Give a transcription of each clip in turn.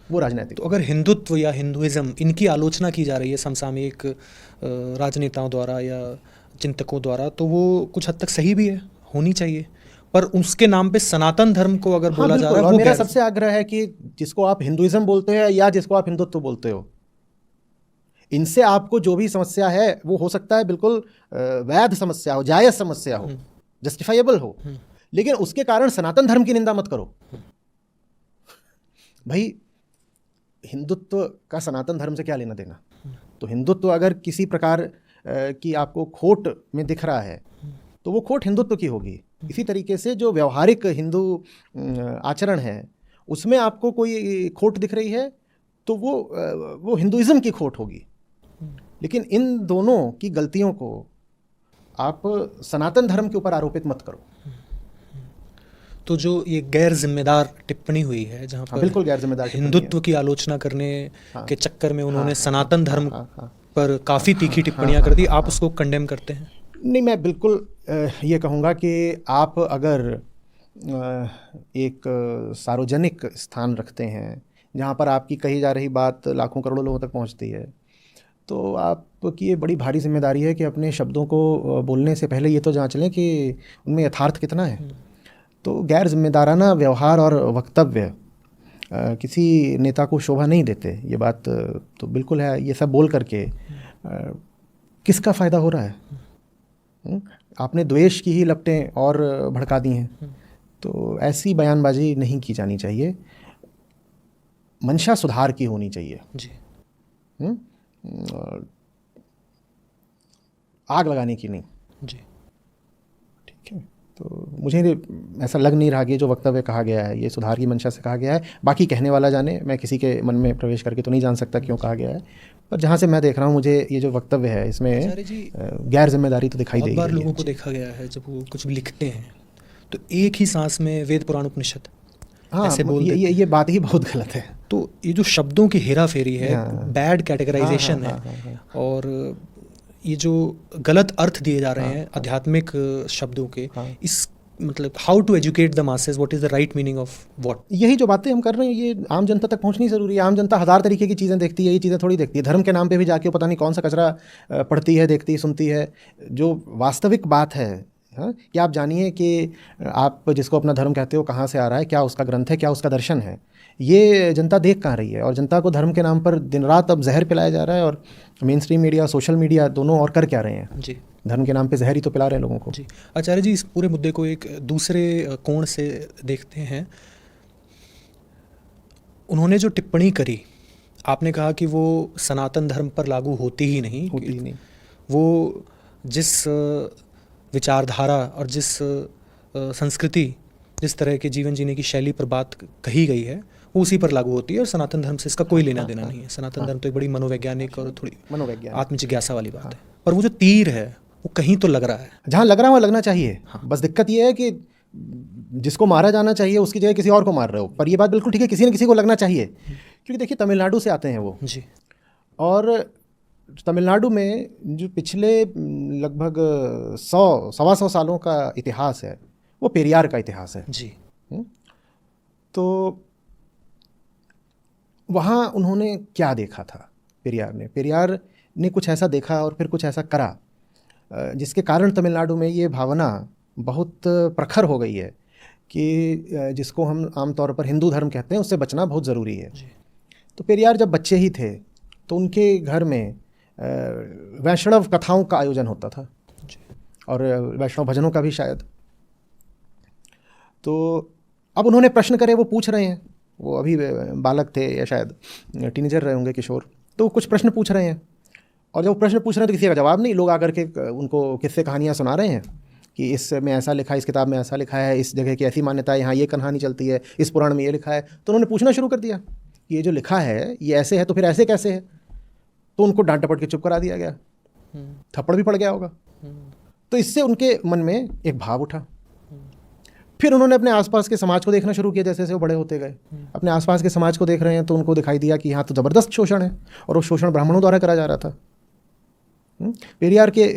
वो राजनीतिक। तो अगर हिंदुत्व या हिंदुइज्म इनकी आलोचना की जा रही है समसामयिक राजनेताओं द्वारा या चिंतकों द्वारा, तो वो कुछ हद तक सही भी है, होनी चाहिए, पर उसके नाम पे सनातन धर्म को अगर बोला जा रहा है, और वो मेरा सबसे आग्रह है कि जिसको आप हिंदुइज्म बोलते हैं या जिसको आप हिंदुत्व बोलते हो, इनसे आपको जो भी समस्या है वो हो सकता है बिल्कुल वैध समस्या हो, जायज समस्या हो, जस्टिफाइबल हो, लेकिन उसके कारण सनातन धर्म की निंदा मत करो। भाई हिंदुत्व का सनातन धर्म से क्या लेना देना? तो हिंदुत्व अगर किसी प्रकार की आपको खोट में दिख रहा है तो वो खोट हिंदुत्व की होगी। इसी तरीके से जो व्यवहारिक हिंदू आचरण है उसमें आपको कोई खोट दिख रही है तो वो हिंदुइज्म की खोट होगी। लेकिन इन दोनों की गलतियों को आप सनातन धर्म के ऊपर आरोपित मत करो। तो जो ये गैर जिम्मेदार टिप्पणी हुई है, जहाँ पर बिल्कुल गैर जिम्मेदार हिंदुत्व की आलोचना करने के चक्कर में उन्होंने सनातन धर्म पर काफ़ी तीखी टिप्पणियां कर दी, आप उसको कंडेम करते हैं? नहीं, मैं बिल्कुल ये कहूँगा कि आप अगर एक सार्वजनिक स्थान रखते हैं जहाँ पर आपकी कही जा रही बात लाखों करोड़ों लोगों तक पहुँचती है, तो आपकी ये बड़ी भारी जिम्मेदारी है कि अपने शब्दों को बोलने से पहले ये तो जांच लें कि उनमें यथार्थ कितना है। तो गैर जिम्मेदाराना व्यवहार और वक्तव्य किसी नेता को शोभा नहीं देते। ये बात तो बिल्कुल है। ये सब बोल करके किसका फ़ायदा हो रहा है? आपने द्वेष की ही लपटें और भड़का दी हैं। तो ऐसी बयानबाजी नहीं की जानी चाहिए। मंशा सुधार की होनी चाहिए जी। आग लगाने की नहीं। जी, ठीक है। तो मुझे ऐसा लग नहीं रहा कि जो वक्तव्य कहा गया है ये सुधार की मंशा से कहा गया है। बाकी कहने वाला जाने, मैं किसी के मन में प्रवेश करके तो नहीं जान सकता क्यों कहा गया है, पर जहाँ से मैं देख रहा हूँ मुझे ये जो वक्तव्य है इसमें गैर जिम्मेदारी तो दिखाई दे रही है। बहुत बार लोगों को देखा गया है जब वो कुछ भी लिखते हैं तो एक ही सांस में वेद पुराण उपनिषद ऐसे बोल देते हैं। ये बात ही बहुत गलत है। तो ये जो शब्दों की हेरा फेरी है, बैड कैटेगराइजेशन है, और ये जो गलत अर्थ दिए जा रहे हैं आध्यात्मिक शब्दों के, इस मतलब how to educate the masses, what is the right meaning of what, यही जो बातें हम कर रहे हैं ये आम जनता तक पहुंचनी ज़रूरी है। आम जनता हज़ार तरीके की चीज़ें देखती है, ये चीज़ें थोड़ी देखती है। धर्म के नाम पे भी जाके पता नहीं कौन सा कचरा पढ़ती है, देखती सुनती है। जो वास्तविक बात है कि आप जानिए कि आप जिसको अपना धर्म कहते हो कहाँ से आ रहा है, क्या उसका ग्रंथ है, क्या उसका दर्शन है। ये जनता देख कहाँ रही है। और जनता को धर्म के नाम पर दिन रात अब जहर पिलाया जा रहा है, और main stream media, social media दोनों और कर क्या रहे हैं जी, धर्म के नाम पे जहर ही तो पिला रहे हैं लोगों को। जी। आचार्य जी, इस पूरे मुद्दे को एक दूसरे कोण से देखते हैं। उन्होंने जो टिप्पणी करी, आपने कहा कि वो सनातन धर्म पर लागू होती ही नहीं। वो जिस विचारधारा और जिस संस्कृति, जिस तरह के जीवन जीने की शैली पर बात कही गई है वो उसी पर लागू होती है, और सनातन धर्म से इसका कोई लेना देना नहीं है। सनातन धर्म तो एक बड़ी मनोवैज्ञानिक और थोड़ी आत्मजिज्ञासा वाली बात है। पर वो जो तीर है वो कहीं तो लग रहा है, जहाँ लग रहा है वहाँ लगना चाहिए। बस दिक्कत ये है कि जिसको मारा जाना चाहिए उसकी जगह किसी और को मार रहे हो। पर ये बात बिल्कुल ठीक है, किसी न किसी को लगना चाहिए। क्योंकि देखिए तमिलनाडु से आते हैं वो जी, और तमिलनाडु में जो पिछले लगभग 100-125 सालों का इतिहास है वो पेरियार का इतिहास है जी। तो वहाँ उन्होंने क्या देखा था? पेरियार ने कुछ ऐसा देखा और फिर कुछ ऐसा करा जिसके कारण तमिलनाडु में ये भावना बहुत प्रखर हो गई है कि जिसको हम आमतौर पर हिंदू धर्म कहते हैं उससे बचना बहुत ज़रूरी है। तो पेरियार जब बच्चे ही थे तो उनके घर में वैष्णव कथाओं का आयोजन होता था और वैष्णव भजनों का भी शायद। तो अब उन्होंने प्रश्न करे, वो पूछ रहे हैं, वो अभी बालक थे या शायद टीनेजर रहे होंगे, किशोर। तो कुछ प्रश्न पूछ रहे हैं और जब प्रश्न पूछ रहे हैं तो किसी का जवाब नहीं। लोग आकर के उनको किस्से कहानियाँ सुना रहे हैं कि इसमें ऐसा लिखा है, इस किताब में ऐसा लिखा है, इस जगह की ऐसी मान्यता है, यहाँ ये कहानी चलती है, इस पुराण में ये लिखा है। तो उन्होंने पूछना शुरू कर दिया कि ये जो लिखा है ये ऐसे है तो फिर ऐसे कैसे है। तो उनको डांट डपट के चुप करा दिया गया, थप्पड़ भी पड़ गया होगा। तो इससे उनके मन में एक भाव उठा। फिर उन्होंने अपने आसपास के समाज को देखना शुरू किया। जैसे जैसे वो बड़े होते गए अपने आसपास के समाज को देख रहे हैं तो उनको दिखाई दिया कि यहाँ तो ज़बरदस्त शोषण है, और वो शोषण ब्राह्मणों द्वारा करा जा रहा था। पेरियार के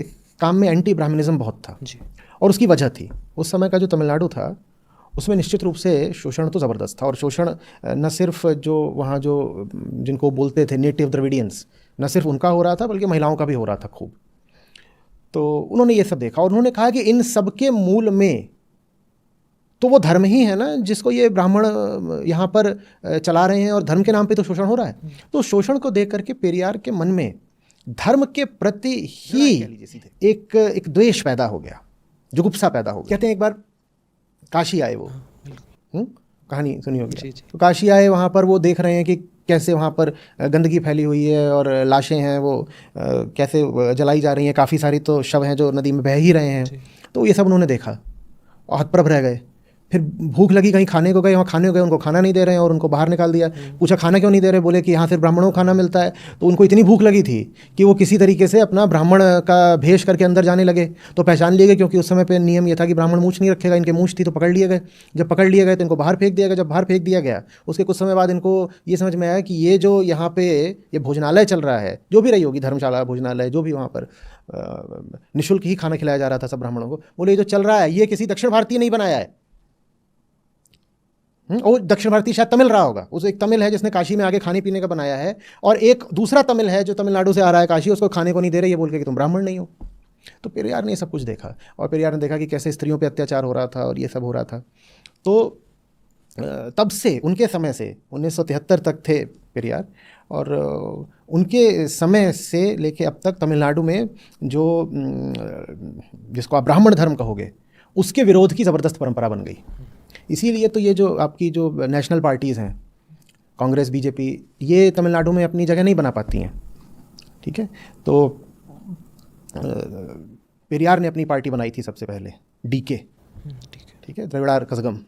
काम में एंटी ब्राह्मणिज्म बहुत था जी। और उसकी वजह थी उस समय का जो तमिलनाडु था उसमें निश्चित रूप से शोषण तो ज़बरदस्त था। और शोषण न सिर्फ जो वहाँ जो जिनको बोलते थे नेटिव द्रविडियंस, न सिर्फ उनका हो रहा था बल्कि महिलाओं का भी हो रहा था खूब। तो उन्होंने ये सब देखा और उन्होंने कहा कि इन सब के मूल में तो वो धर्म ही है ना, जिसको ये ब्राह्मण यहाँ पर चला रहे हैं, और धर्म के नाम पे तो शोषण हो रहा है। तो शोषण को देख करके पेरियार के मन में धर्म के प्रति ही एक द्वेष पैदा हो गया, जुगुप्सा पैदा हो गया। कहते हैं एक बार काशी आए वो, कहानी सुनी होगी। तो काशी आए, वहाँ पर वो देख रहे हैं कि कैसे वहाँ पर गंदगी फैली हुई है और लाशें हैं वो कैसे जलाई जा रही हैं, काफ़ी सारी तो शव हैं जो नदी में बह ही रहे हैं। तो ये सब उन्होंने देखा और हतप्रभ रह गए। फिर भूख लगी, कहीं खाने को गए, वहाँ खाने को गए, उनको खाना नहीं दे रहे हैं और उनको बाहर निकाल दिया। पूछा खाना क्यों नहीं दे रहे, बोले कि यहाँ सिर्फ ब्राह्मणों को खाना मिलता है। तो उनको इतनी भूख लगी थी कि वो किसी तरीके से अपना ब्राह्मण का भेष करके अंदर जाने लगे। तो पहचान लिए गए, क्योंकि उस समय पे नियम ये था कि ब्राह्मण मूछ नहीं रखेगा, इनके मूछ थी। तो पकड़ लिए गए। जब पकड़ लिए गए तो इनको बाहर फेंक दिया गया। जब बाहर फेंक दिया गया, उसके कुछ समय बाद इनको ये समझ में आया कि ये जो यहाँ पे ये भोजनालय चल रहा है, जो भी रही होगी धर्मशाला, भोजनालय, जो भी वहाँ पर निःशुल्क ही खाना खिलाया जा रहा था सब ब्राह्मणों को। बोले ये जो चल रहा है ये किसी दक्षिण भारतीय नहीं बनाया है। और दक्षिण भारतीय शायद तमिल रहा होगा, उस एक तमिल है जिसने काशी में आके खाने पीने का बनाया है, और एक दूसरा तमिल है जो तमिलनाडु से आ रहा है काशी, उसको खाने को नहीं दे रहे, ये बोल के कि तुम ब्राह्मण नहीं हो। तो पेरियार ने ये सब कुछ देखा और पेरियार ने देखा कि कैसे स्त्रियों पे अत्याचार हो रहा था और ये सब हो रहा था। तो तब से, उनके समय से 1973 तक थे पेरियार, और उनके समय से लेके अब तक तमिलनाडु में जो जिसको आप ब्राह्मण धर्म कहोगे उसके विरोध की ज़बरदस्त परंपरा बन गई। इसीलिए तो ये जो आपकी जो नेशनल पार्टीज़ हैं, कांग्रेस, बीजेपी, ये तमिलनाडु में अपनी जगह नहीं बना पाती हैं। ठीक है, तो पेरियार ने अपनी पार्टी बनाई थी सबसे पहले, डीके, ठीक है, द्रविड़ार कज़गम।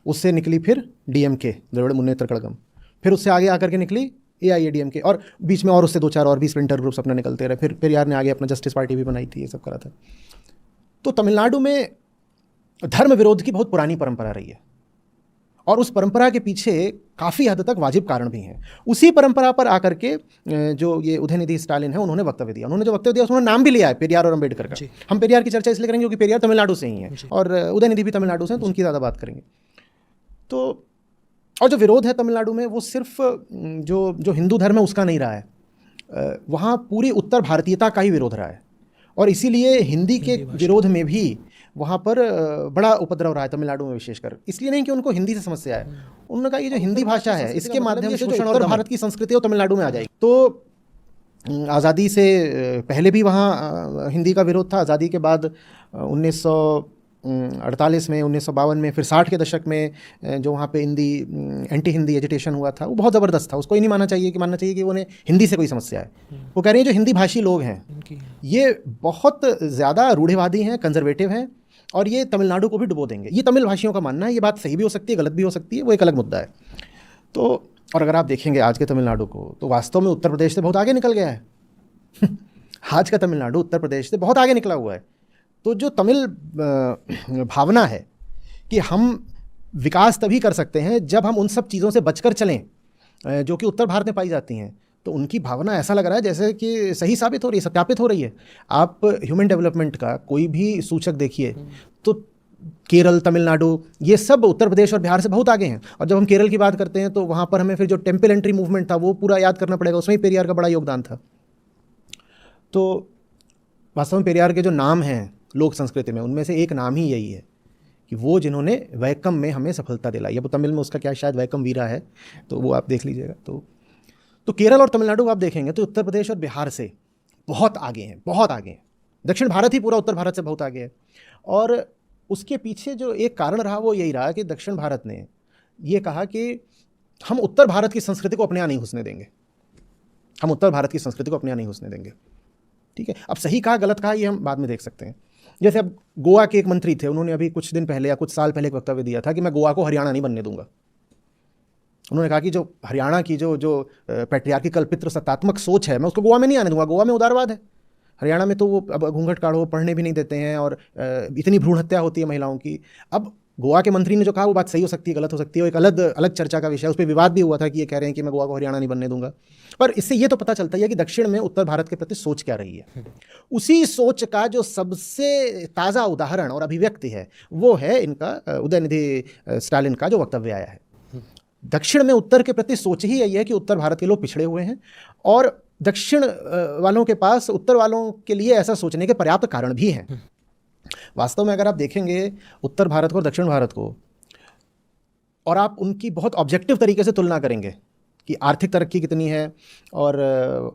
उससे निकली फिर डीएमके, द्रविड़ मुन्नेत्र कड़गम। फिर उससे आगे आकर के निकली एआईएडीएमके, और बीच में और उससे 2-4 और भी स्प्लिंटर ग्रुप्स अपना निकलते रहे। फिर पेरियार ने आगे अपना जस्टिस पार्टी भी बनाई थी, ये सब करा था। तो तमिलनाडु में धर्म विरोध की बहुत पुरानी परंपरा रही है, और उस परंपरा के पीछे काफ़ी हद तक वाजिब कारण भी हैं। उसी परंपरा पर आकर के जो ये उदयनिधि स्टालिन है, उन्होंने वक्तव्य दिया। उन्होंने जो वक्तव्य दिया उसमें नाम भी लिया है पेरियार और अम्बेडकर का। हम पेरियार की चर्चा इसलिए करेंगे क्योंकि पेरियार तमिलनाडु से ही है और उदयनिधि भी तमिलनाडु से हैं, तो उनकी ज़्यादा बात करेंगे। तो और जो विरोध है तमिलनाडु में, वो सिर्फ जो हिंदू धर्म है उसका नहीं रहा है, वहाँ पूरी उत्तर भारतीयता का ही विरोध रहा है। और इसीलिए हिंदी के विरोध में भी वहाँ पर बड़ा उपद्रव रहा है तमिलनाडु में, विशेषकर इसलिए नहीं कि उनको हिंदी से समस्या है। उन्होंने कहा ये जो हिंदी भाषा है इसके माध्यम से जो उत्तर भारत की संस्कृति है वो तमिलनाडु में आ जाएगी। तो आज़ादी से पहले भी वहाँ हिंदी का विरोध था। आज़ादी के बाद 1948 में, 1952 में, फिर 60 के दशक में जो वहाँ पे हिंदी एंटी हिंदी एजिटेशन हुआ था वो बहुत ज़बरदस्त था। उसको ही नहीं मानना चाहिए कि उन्हें हिंदी से कोई समस्या है। वो कह रहे हैं जो हिंदी भाषी लोग हैं ये बहुत ज़्यादा रूढ़िवादी हैं, कंजर्वेटिव हैं, और ये तमिलनाडु को भी डुबो देंगे। ये तमिल भाषियों का मानना है। ये बात सही भी हो सकती है, गलत भी हो सकती है, वो एक अलग मुद्दा है। तो और अगर आप देखेंगे आज के तमिलनाडु को, तो वास्तव में उत्तर प्रदेश से बहुत आगे निकल गया है। आज का तमिलनाडु उत्तर प्रदेश से बहुत आगे निकला हुआ है। तो जो तमिल भावना है कि हम विकास तभी कर सकते हैं जब हम उन सब चीज़ों से बचकर चलें जो कि उत्तर भारत में पाई जाती हैं, तो उनकी भावना ऐसा लग रहा है जैसे कि सही साबित हो रही है, सत्यापित हो रही है। आप ह्यूमन डेवलपमेंट का कोई भी सूचक देखिए तो केरल, तमिलनाडु, ये सब उत्तर प्रदेश और बिहार से बहुत आगे हैं। और जब हम केरल की बात करते हैं तो वहाँ पर हमें फिर जो टेम्पल एंट्री मूवमेंट था वो पूरा याद करना पड़ेगा, उसमें ही पेरियार का बड़ा योगदान था। तो वास्तव में पेरियार के जो नाम हैं लोक संस्कृति में, उनमें से एक नाम ही यही है कि वो जिन्होंने वैकम में हमें सफलता दिलाई। अब तमिल में उसका क्या शायद वैकम वीरा है, तो वो आप देख लीजिएगा। तो केरल और तमिलनाडु आप देखेंगे तो उत्तर प्रदेश और बिहार से बहुत आगे हैं, बहुत आगे हैं। दक्षिण भारत ही पूरा उत्तर भारत से बहुत आगे है। और उसके पीछे जो एक कारण रहा वो यही रहा कि दक्षिण भारत ने ये कहा कि हम उत्तर भारत की संस्कृति को अपने यहाँ नहीं घुसने देंगे, हम उत्तर भारत की संस्कृति को अपने यहाँ नहीं घुसने देंगे। ठीक है, अब सही कहा गलत कहा ये हम बाद में देख सकते हैं। जैसे अब गोवा के एक मंत्री थे, उन्होंने अभी कुछ दिन पहले या कुछ साल पहले एक वक्तव्य दिया था कि मैं गोवा को हरियाणा नहीं बनने दूंगा। उन्होंने कहा कि जो हरियाणा की जो पैट्रियार्किकल पितृसत्तात्मक सोच है, मैं उसको गोवा में नहीं आने दूंगा। गोवा में उदारवाद है, हरियाणा में तो वो अब घूंघट काढ़ो, पढ़ने भी नहीं देते हैं और इतनी भ्रूण हत्या होती है महिलाओं की। अब गोवा के मंत्री ने जो कहा वो बात सही हो सकती है, गलत हो सकती है, वो एक अलग अलग चर्चा का विषय है। उस पर विवाद भी हुआ था कि ये कह रहे हैं कि मैं गोवा को हरियाणा नहीं बनने दूंगा। पर इससे ये तो पता चलता है कि दक्षिण में उत्तर भारत के प्रति सोच क्या रही है। उसी सोच का जो सबसे ताज़ा उदाहरण और अभिव्यक्ति है वो है इनका उदयनिधि स्टालिन का जो वक्तव्य आया है। दक्षिण में उत्तर के प्रति सोच ही यही है कि उत्तर भारत के लोग पिछड़े हुए हैं, और दक्षिण वालों के पास उत्तर वालों के लिए ऐसा सोचने के पर्याप्त कारण भी हैं। वास्तव में अगर आप देखेंगे उत्तर भारत को और दक्षिण भारत को, और आप उनकी बहुत ऑब्जेक्टिव तरीके से तुलना करेंगे कि आर्थिक तरक्की कितनी है, और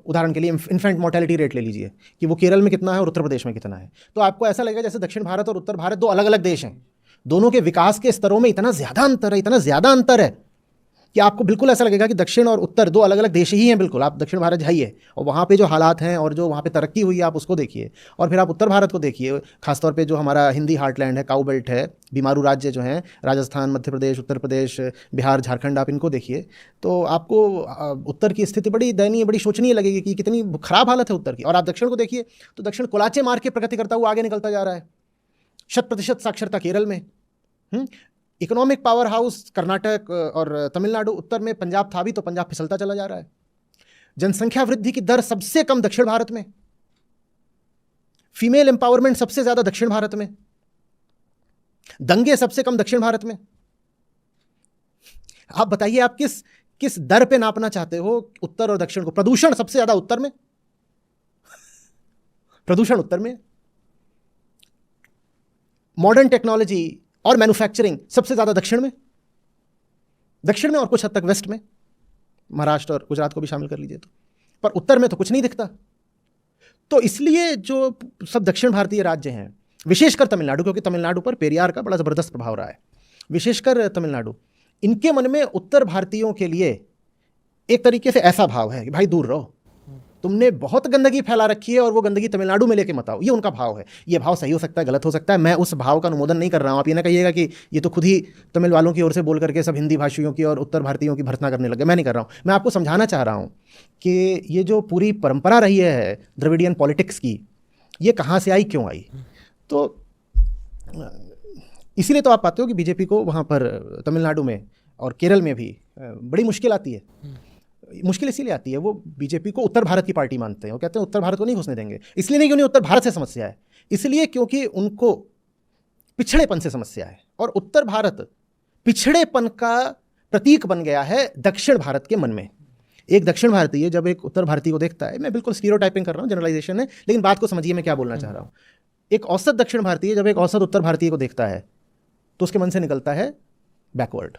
उदाहरण के लिए इन्फेंट मोर्टेलिटी रेट ले लीजिए कि वो केरल में कितना है और उत्तर प्रदेश में कितना है, तो आपको ऐसा लगेगा जैसे दक्षिण भारत और उत्तर भारत दो अलग अलग देश हैं। दोनों के विकास के स्तरों में इतना ज़्यादा अंतर है कि आपको बिल्कुल ऐसा लगेगा कि दक्षिण और उत्तर दो अलग अलग देश ही हैं। बिल्कुल, आप दक्षिण भारत जाइए और वहाँ पे जो हालात हैं और जो वहाँ पे तरक्की हुई है आप उसको देखिए, और फिर आप उत्तर भारत को देखिए, खासतौर पे जो हमारा हिंदी हार्टलैंड है, काऊ बेल्ट है, बीमारू राज्य जो हैं राजस्थान, मध्य प्रदेश, उत्तर प्रदेश, बिहार, झारखंड, आप इनको देखिए तो आपको उत्तर की स्थिति बड़ी दयनीय, बड़ी शोचनीय लगेगी कि कितनी खराब हालत है उत्तर की। और आप दक्षिण को देखिए तो दक्षिण कोलाचे मार के प्रगति करता हुआ आगे निकलता जा रहा है। 100% साक्षरता केरल में, इकोनॉमिक पावर हाउस कर्नाटक और तमिलनाडु, उत्तर में पंजाब था भी तो पंजाब फिसलता चला जा रहा है। जनसंख्या वृद्धि की दर सबसे कम दक्षिण भारत में, फीमेल एम्पावरमेंट सबसे ज्यादा दक्षिण भारत में, दंगे सबसे कम दक्षिण भारत में। आप बताइए आप किस दर पे नापना चाहते हो उत्तर और दक्षिण को? प्रदूषण सबसे ज्यादा उत्तर में, प्रदूषण उत्तर में, मॉडर्न टेक्नोलॉजी और मैन्युफैक्चरिंग सबसे ज़्यादा दक्षिण में और कुछ हद तक वेस्ट में, महाराष्ट्र और गुजरात को भी शामिल कर लीजिए तो, पर उत्तर में तो कुछ नहीं दिखता। तो इसलिए जो सब दक्षिण भारतीय राज्य हैं, विशेषकर तमिलनाडु, क्योंकि तमिलनाडु पर पेरियार का बड़ा ज़बरदस्त प्रभाव रहा है, विशेषकर तमिलनाडु, इनके मन में उत्तर भारतीयों के लिए एक तरीके से ऐसा भाव है कि भाई दूर रहो, तुमने बहुत गंदगी फैला रखी है और वो गंदगी तमिलनाडु में लेके मत आओ। ये उनका भाव है। ये भाव सही हो सकता है, गलत हो सकता है, मैं उस भाव का अनुमोदन नहीं कर रहा हूँ। आप ये ना कहिएगा कि ये तो खुद ही तमिल वालों की ओर से बोल करके सब हिंदी भाषियों की और उत्तर भारतीयों की भर्त्सना करने लगे। मैं नहीं कर रहा हूँ, मैं आपको समझाना चाह रहा हूँ कि ये जो पूरी परंपरा रही है द्रविडियन पॉलिटिक्स की, ये कहाँ से आई, क्यों आई। तो इसीलिए तो आप पाते हो कि बीजेपी को वहाँ पर तमिलनाडु में और केरल में भी बड़ी मुश्किल आती है। मुश्किल इसीलिए आती है, वो बीजेपी को उत्तर भारत की पार्टी मानते हैं। वो कहते हैं उत्तर भारत को नहीं घुसने देंगे, इसलिए नहीं कि उन्हें उत्तर भारत से समस्या है, इसलिए क्योंकि उनको पिछड़ेपन से समस्या है। और उत्तर भारत पिछड़ेपन का प्रतीक बन गया है दक्षिण भारत के मन में। एक दक्षिण भारतीय जब एक उत्तर भारतीय को देखता है, मैं बिल्कुल स्टीरियोटाइपिंग कर रहा हूँ, जनरलाइजेशन है, लेकिन बात को समझिए मैं क्या बोलना चाह रहा हूँ। एक औसत दक्षिण भारतीय जब एक औसत उत्तर भारतीय को देखता है तो उसके मन से निकलता है बैकवर्ड।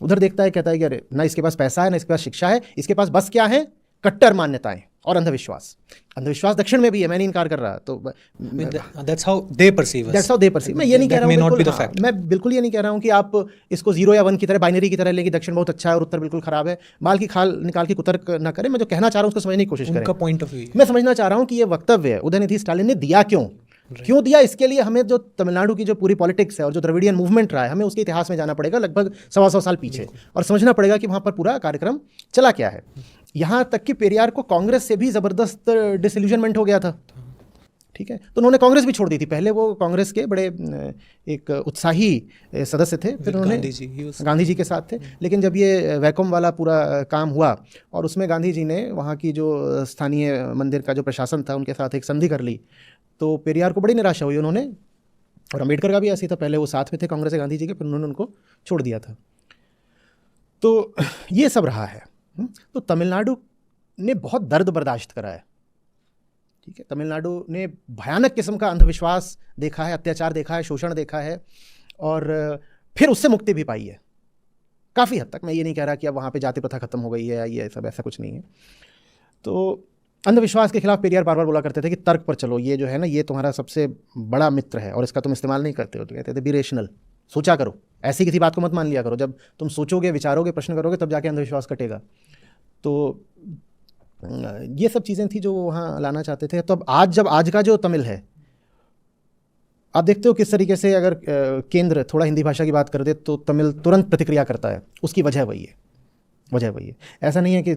उधर देखता है, कहता है कि अरे ना इसके पास पैसा है, ना इसके पास शिक्षा है, इसके पास बस क्या है, कट्टर मान्यताएं और अंधविश्वास। अंधविश्वास दक्षिण में भी है, मैं नहीं इनकार कर रहा। तो that's how they perceive us. That's how they perceive. मैं ये नहीं कह रहा हूँ, मैं बिल्कुल ये नहीं कह रहा हूँ कि आप इसको 0 या 1 की तरह, बाइनरी की तरह ले कि दक्षिण बहुत अच्छा है और उत्तर बिल्कुल खराब है। बाल की खाल निकाल के कुतर्क ना करें। मैं जो कहना चाह रहा हूँ उसको समझने की कोशिश करें। उनका पॉइंट ऑफ व्यू मैं समझना चाह रहा हूँ कि ये वक्तव्य उदयनिधि स्टालिन ने दिया क्यों दिया। इसके लिए हमें जो तमिलनाडु की जो पूरी पॉलिटिक्स है और जो द्रविडियन मूवमेंट रहा है, हमें उसके इतिहास में जाना पड़ेगा लगभग 125 साल पीछे और समझना पड़ेगा कि वहाँ पर पूरा कार्यक्रम चला क्या है। यहाँ तक कि पेरियार को कांग्रेस से भी ज़बरदस्त डिसइल्यूजनमेंट हो गया था, ठीक है। तो उन्होंने कांग्रेस भी छोड़ दी थी। पहले वो कांग्रेस के बड़े एक उत्साही सदस्य थे, फिर उन्होंने गांधी जी के साथ थे। लेकिन जब ये वैकोम वाला पूरा काम हुआ और उसमें गांधी जी ने वहाँ की जो स्थानीय मंदिर का जो प्रशासन था उनके साथ एक संधि कर ली, तो पेरियार को बड़ी निराशा हुई उन्होंने। और अम्बेडकर का भी ऐसे था, पहले वो साथ में थे कांग्रेस से गांधी जी के, फिर उन्होंने उनको छोड़ दिया था। तो ये सब रहा है। तो तमिलनाडु ने बहुत दर्द बर्दाश्त करा है, ठीक है। तमिलनाडु ने भयानक किस्म का अंधविश्वास देखा है, अत्याचार देखा है, शोषण देखा है, और फिर उससे मुक्ति भी पाई है काफ़ी हद तक। मैं ये नहीं कह रहा कि अब वहाँ पे जाति प्रथा खत्म हो गई है, ये सब ऐसा कुछ नहीं है। तो अंधविश्वास के खिलाफ पेरियार बार बार बोला करते थे कि तर्क पर चलो, ये जो है ना, ये तुम्हारा सबसे बड़ा मित्र है और इसका तुम इस्तेमाल नहीं करते हो। तो कहते थे बी रेशनल, सोचा करो, ऐसी किसी बात को मत मान लिया करो। जब तुम सोचोगे, विचारोगे, प्रश्न करोगे, तब जाके अंधविश्वास कटेगा। तो ये सब चीज़ें थी जो वहाँ लाना चाहते थे। तो अब आज का जो तमिल है, आप देखते हो किस तरीके से अगर केंद्र थोड़ा हिंदी भाषा की बात कर दे तो तमिल तुरंत प्रतिक्रिया करता है। उसकी वजह वही है। ऐसा नहीं है कि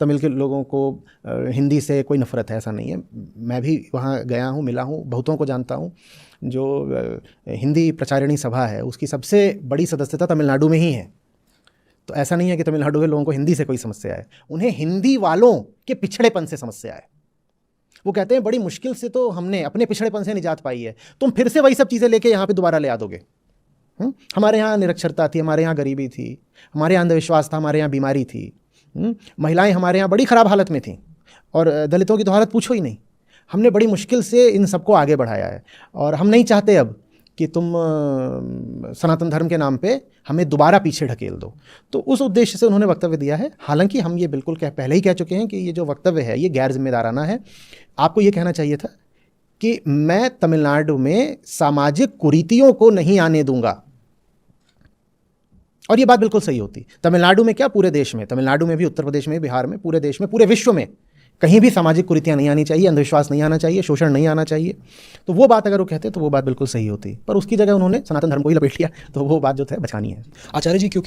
तमिल के लोगों को हिंदी से कोई नफ़रत है, ऐसा नहीं है। मैं भी वहाँ गया हूँ, मिला हूँ, बहुतों को जानता हूँ। जो हिंदी प्रचारिणी सभा है उसकी सबसे बड़ी सदस्यता तमिलनाडु में ही है। तो ऐसा नहीं है कि तमिलनाडु के लोगों को हिंदी से कोई समस्या है, उन्हें हिंदी वालों के पिछड़ेपन से समस्या है। वो कहते हैं बड़ी मुश्किल से तो हमने अपने पिछड़ेपन से निजात पाई है, तुम फिर से वही सब चीज़ें लेके यहाँ पे दोबारा ले आ दोगे। हमारे यहाँ निरक्षरता थी, हमारे यहाँ गरीबी थी, हमारे यहाँ अंधविश्वास था, हमारे यहाँ बीमारी थी, महिलाएं हमारे यहाँ बड़ी ख़राब हालत में थीं, और दलितों की तो हालत पूछो ही नहीं। हमने बड़ी मुश्किल से इन सबको आगे बढ़ाया है, और हम नहीं चाहते अब कि तुम सनातन धर्म के नाम पे हमें दोबारा पीछे ढकेल दो। तो उस उद्देश्य से उन्होंने वक्तव्य दिया है। हालांकि हम ये बिल्कुल पहले ही कह चुके हैं कि ये जो वक्तव्य है ये गैर जिम्मेदाराना है। आपको ये कहना चाहिए था कि मैं तमिलनाडु में सामाजिक कुरीतियों को नहीं आने दूंगा, और ये बात बिल्कुल सही होती। तमिलनाडु में क्या, पूरे देश में, तमिलनाडु में भी, उत्तर प्रदेश में, बिहार में, पूरे देश में, पूरे विश्व में कहीं भी सामाजिक कुरीतियाँ नहीं आनी चाहिए, अंधविश्वास नहीं आना चाहिए, शोषण नहीं आना चाहिए। तो वो बात अगर वो कहते तो वो बात बिल्कुल सही होती, पर उसकी जगह उन्होंने सनातन धर्म को ही लपेट लिया, तो वो बात जो है बचानी है। आचार्य जी, क्योंकि